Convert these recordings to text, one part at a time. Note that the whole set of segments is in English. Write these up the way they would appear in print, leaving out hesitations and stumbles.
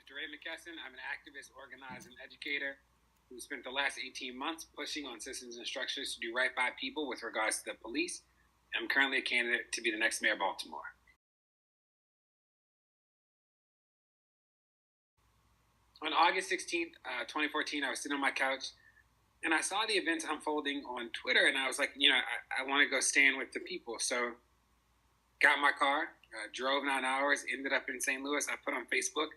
Deray McKesson. I'm an activist, organizer, and educator who spent the last 18 months pushing on systems and structures to do right by people with regards to the police. I'm currently a candidate to be the next mayor of Baltimore. On August 16th, 2014, I was sitting on my couch and I saw the events unfolding on Twitter, and I was like, I want to go stand with the people. So got my car, drove 9 hours, ended up in St. Louis. I put on Facebook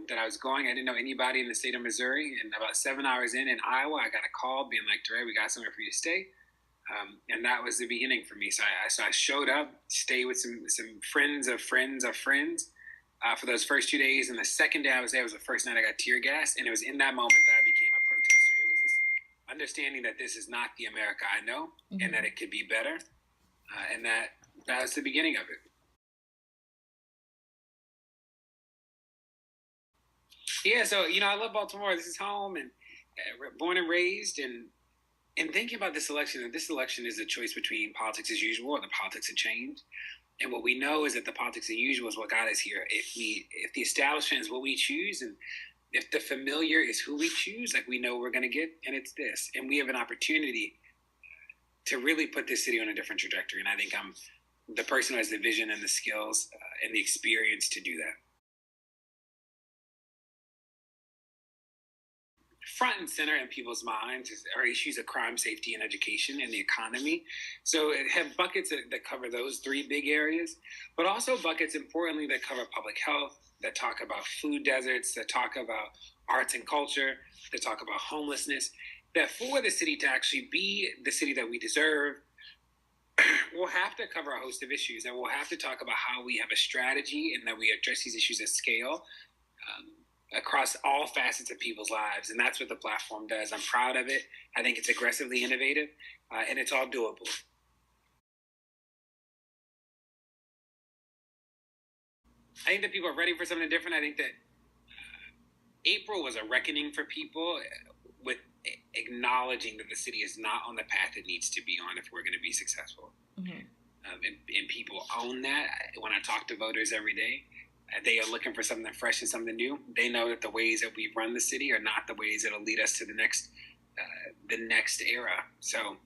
that I was going. I didn't know anybody in the state of Missouri. And about 7 hours in Iowa, I got a call being like, Deray, we got somewhere for you to stay. And that was the beginning for me. So I showed up, stayed with some friends of friends of friends for those first 2 days. And the second day I was there was the first night I got tear gassed. And it was in that moment that I became a protester. It was this understanding that this is not the America I know, and that it could be better. And that was the beginning of it. Yeah, so, I love Baltimore. This is home, and born and raised. And thinking about this election, that this election is a choice between politics as usual and the politics of change. And what we know is that the politics as usual is what got us here. If the establishment is what we choose, and if the familiar is who we choose, like we know we're going to get, and it's this. And we have an opportunity to really put this city on a different trajectory. And I think I'm the person who has the vision and the skills and the experience to do that. Front and center in people's minds are issues of crime, safety, and education, and the economy. So it have buckets that cover those three big areas, but also buckets, importantly, that cover public health, that talk about food deserts, that talk about arts and culture, that talk about homelessness, that for the city to actually be the city that we deserve, we'll have to cover a host of issues, and we'll have to talk about how we have a strategy and that we address these issues at scale across all facets of people's lives. And that's what the platform does. I'm proud of it. I think it's aggressively innovative, and it's all doable. I think that people are ready for something different. I think that April was a reckoning for people with acknowledging that the city is not on the path it needs to be on if we're going to be successful. And people own that. When I talk to voters every day, they are looking for something fresh and something new. They know that the ways that we run the city are not the ways that will lead us to the next era. So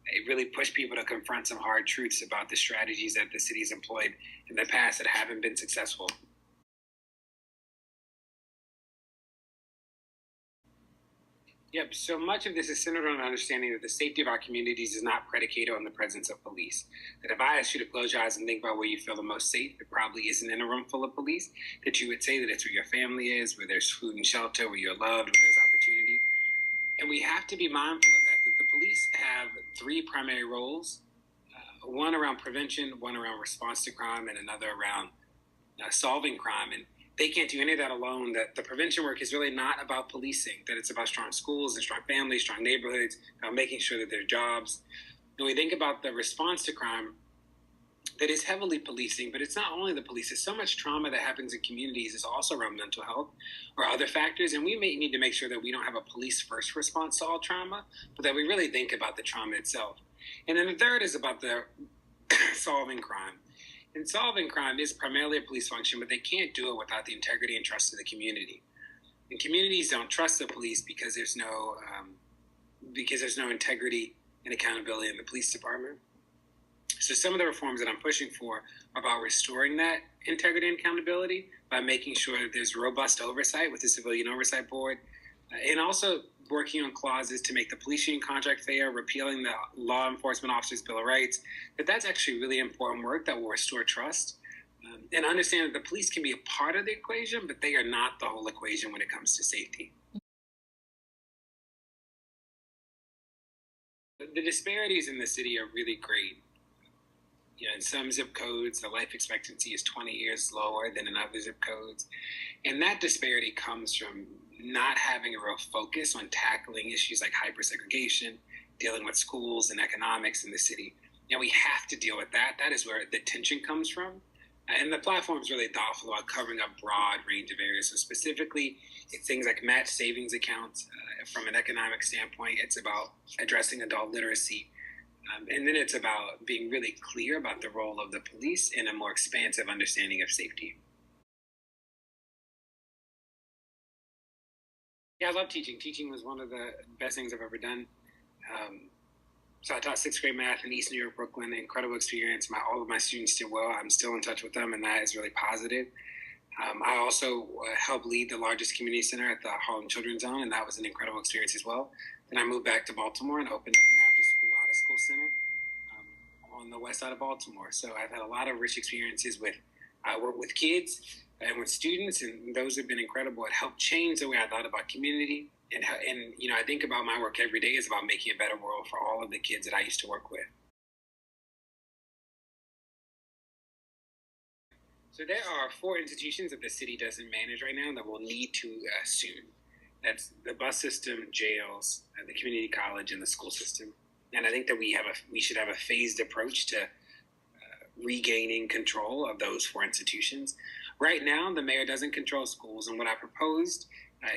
it really pushed people to confront some hard truths about the strategies that the city's employed in the past that haven't been successful. Yep, so much of this is centered on an understanding that the safety of our communities is not predicated on the presence of police. That if I asked you to close your eyes and think about where you feel the most safe, it probably isn't in a room full of police, that you would say that it's where your family is, where there's food and shelter, where you're loved, where there's opportunity. And we have to be mindful of that the police have three primary roles, one around prevention, one around response to crime, and another around solving crime. And they can't do any of that alone. That the prevention work is really not about policing, that it's about strong schools and strong families, strong neighborhoods, about making sure that there are jobs. When we think about the response to crime, that is heavily policing, but it's not only the police. There's so much trauma that happens in communities. It's also around mental health or other factors. And we may need to make sure that we don't have a police first response to all trauma, but that we really think about the trauma itself. And then the third is about the solving crime. And solving crime is primarily a police function, but they can't do it without the integrity and trust of the community. And communities don't trust the police because there's no integrity and accountability in the police department. So some of the reforms that I'm pushing for are about restoring that integrity and accountability by making sure that there's robust oversight with the Civilian Oversight Board, and also working on clauses to make the police union contract fair, repealing the Law Enforcement Officers' Bill of Rights. That's actually really important work that will restore trust. And understand that the police can be a part of the equation, but they are not the whole equation when it comes to safety. The disparities in the city are really great. In some zip codes, the life expectancy is 20 years lower than in other zip codes. And that disparity comes from not having a real focus on tackling issues like hypersegregation, dealing with schools and economics in the city. And we have to deal with that. That is where the tension comes from. And the platform is really thoughtful about covering a broad range of areas. So specifically, it's things like match savings accounts. From an economic standpoint, it's about addressing adult literacy. And then it's about being really clear about the role of the police and a more expansive understanding of safety. Yeah, I love teaching. Teaching was one of the best things I've ever done. So I taught sixth grade math in East New York, Brooklyn. Incredible experience. All of my students did well. I'm still in touch with them, and that is really positive. I also helped lead the largest community center at the Harlem Children's Zone, and that was an incredible experience as well. Then I moved back to Baltimore and opened up an after-school, out-of-school center on the west side of Baltimore. So I've had a lot of rich experiences with work with kids and with students, and those have been incredible. It helped change the way I thought about community, and I think about my work every day is about making a better world for all of the kids that I used to work with. So there are 4 institutions that the city doesn't manage right now that will need to soon. That's the bus system, jails, the community college, and the school system. And I think that we should have a phased approach to regaining control of those 4 institutions. Right now, the mayor doesn't control schools, and what I proposed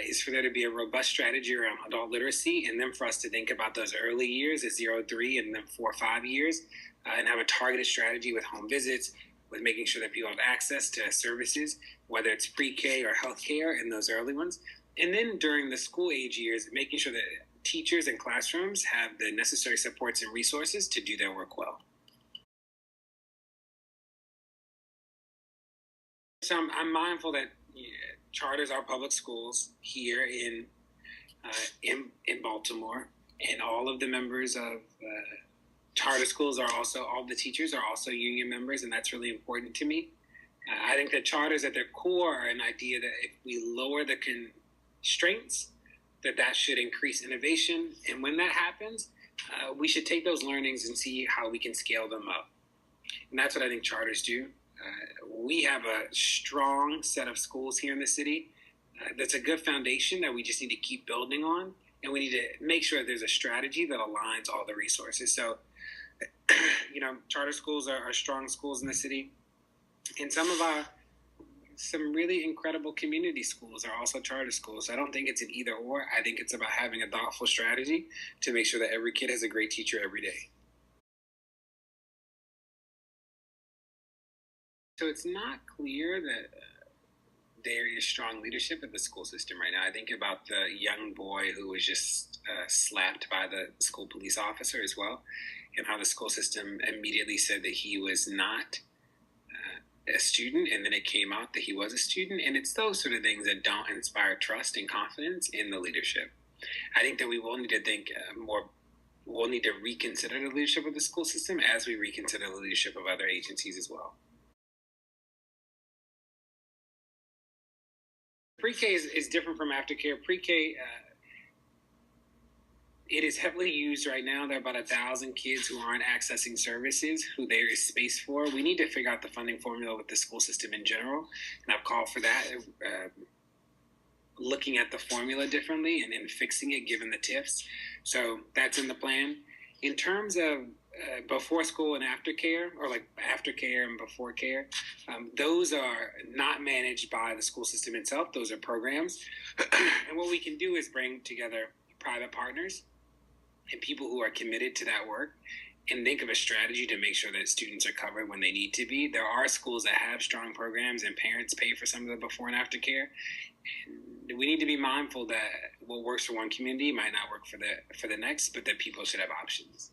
is for there to be a robust strategy around adult literacy, and then for us to think about those early years at 0 to 3 and then 4 or 5 years, and have a targeted strategy with home visits, with making sure that people have access to services, whether it's pre-K or healthcare in those early ones. And then during the school age years, making sure that teachers and classrooms have the necessary supports and resources to do their work well. So I'm mindful that charters are public schools here in Baltimore, and all of the members of charter schools are also, all the teachers are also union members, and that's really important to me. I think that charters at their core are an idea that if we lower the constraints, that should increase innovation. And when that happens, we should take those learnings and see how we can scale them up. And that's what I think charters do. We have a strong set of schools here in the city. That's a good foundation that we just need to keep building on. And we need to make sure that there's a strategy that aligns all the resources. So, charter schools are strong schools in the city. And some really incredible community schools are also charter schools. I don't think it's an either or. I think it's about having a thoughtful strategy to make sure that every kid has a great teacher every day. So it's not clear that there is strong leadership in the school system right now. I think about the young boy who was just slapped by the school police officer as well, and how the school system immediately said that he was not a student, and then it came out that he was a student. And it's those sort of things that don't inspire trust and confidence in the leadership. I think that we will need to think more. We'll need to reconsider the leadership of the school system as we reconsider the leadership of other agencies as well. Pre-K is different from aftercare. Pre-K, it is heavily used right now. There are about 1,000 kids who aren't accessing services, who there is space for. We need to figure out the funding formula with the school system in general, and I've called for that, looking at the formula differently and then fixing it given the TIFs. So that's in the plan. In terms of before school and aftercare, or like aftercare and before care, those are not managed by the school system itself. Those are programs. And what we can do is bring together private partners and people who are committed to that work, and think of a strategy to make sure that students are covered when they need to be. There are schools that have strong programs, and parents pay for some of the before and after care. And we need to be mindful that what works for one community might not work for the next, but that people should have options.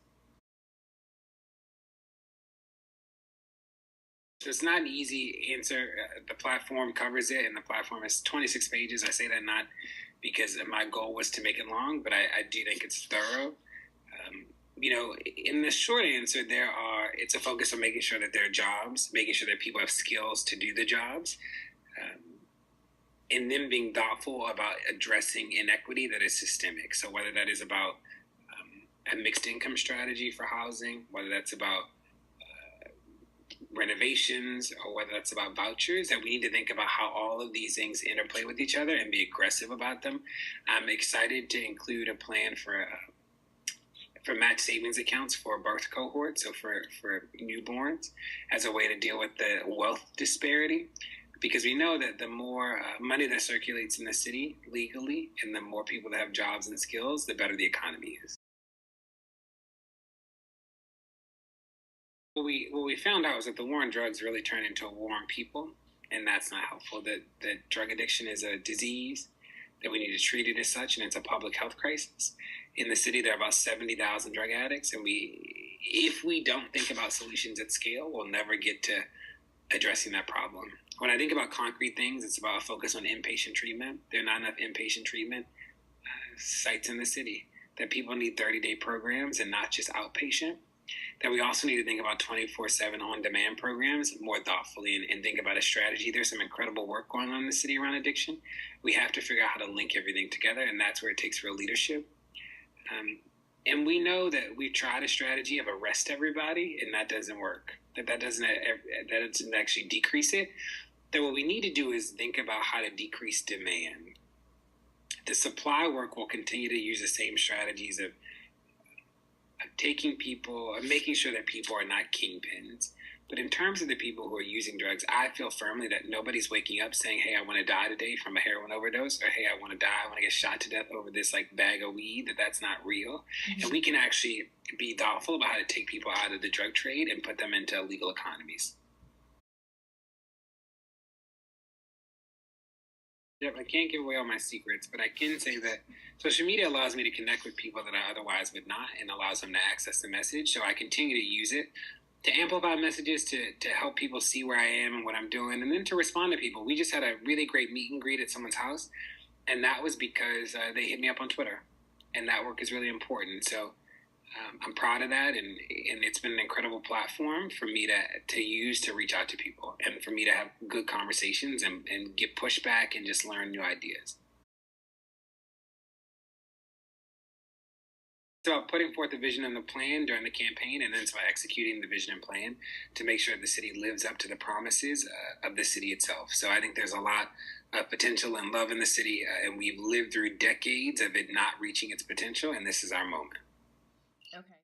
So it's not an easy answer. The platform covers it, and the platform is 26 pages. I say that not because my goal was to make it long, but I do think it's thorough. In the short answer, it's a focus on making sure that there are jobs, making sure that people have skills to do the jobs, and then being thoughtful about addressing inequity that is systemic. So whether that is about a mixed income strategy for housing, whether that's about renovations, or whether that's about vouchers, that we need to think about how all of these things interplay with each other and be aggressive about them. I'm excited to include a plan for match savings accounts for birth cohorts, so for newborns, as a way to deal with the wealth disparity, because we know that the more money that circulates in the city legally, and the more people that have jobs and skills, the better the economy is. What we found out was that the war on drugs really turned into a war on people, and that's not helpful. That drug addiction is a disease. that we need to treat it as such, and it's a public health crisis. In the city, there are about 70,000 drug addicts, and if we don't think about solutions at scale, we'll never get to addressing that problem. When I think about concrete things, it's about a focus on inpatient treatment. There are not enough inpatient treatment sites in the city, that people need 30-day programs and not just outpatient, that we also need to think about 24/7 on-demand programs more thoughtfully and think about a strategy. There's some incredible work going on in the city around addiction. We have to figure out how to link everything together, and that's where it takes real leadership. And we know that we've tried a strategy of arrest everybody, and that doesn't work. That doesn't actually decrease it. That what we need to do is think about how to decrease demand. The supply work will continue to use the same strategies of taking people, of making sure that people are not kingpins. But in terms of the people who are using drugs, I feel firmly that nobody's waking up saying, hey, I want to die today from a heroin overdose, or hey, I want to die, I want to get shot to death over this bag of weed, that's not real. Mm-hmm. And we can actually be thoughtful about how to take people out of the drug trade and put them into legal economies. Yep, I can't give away all my secrets, but I can say that social media allows me to connect with people that I otherwise would not, and allows them to access the message. So I continue to use it to amplify messages, to help people see where I am and what I'm doing, and then to respond to people. We just had a really great meet and greet at someone's house, and that was because they hit me up on Twitter, and that work is really important. So I'm proud of that, and it's been an incredible platform for me to use to reach out to people, and for me to have good conversations and get pushback and just learn new ideas. It's about putting forth the vision and the plan during the campaign, and then it's about executing the vision and plan to make sure the city lives up to the promises of the city itself. So I think there's a lot of potential and love in the city, and we've lived through decades of it not reaching its potential, and this is our moment. Okay.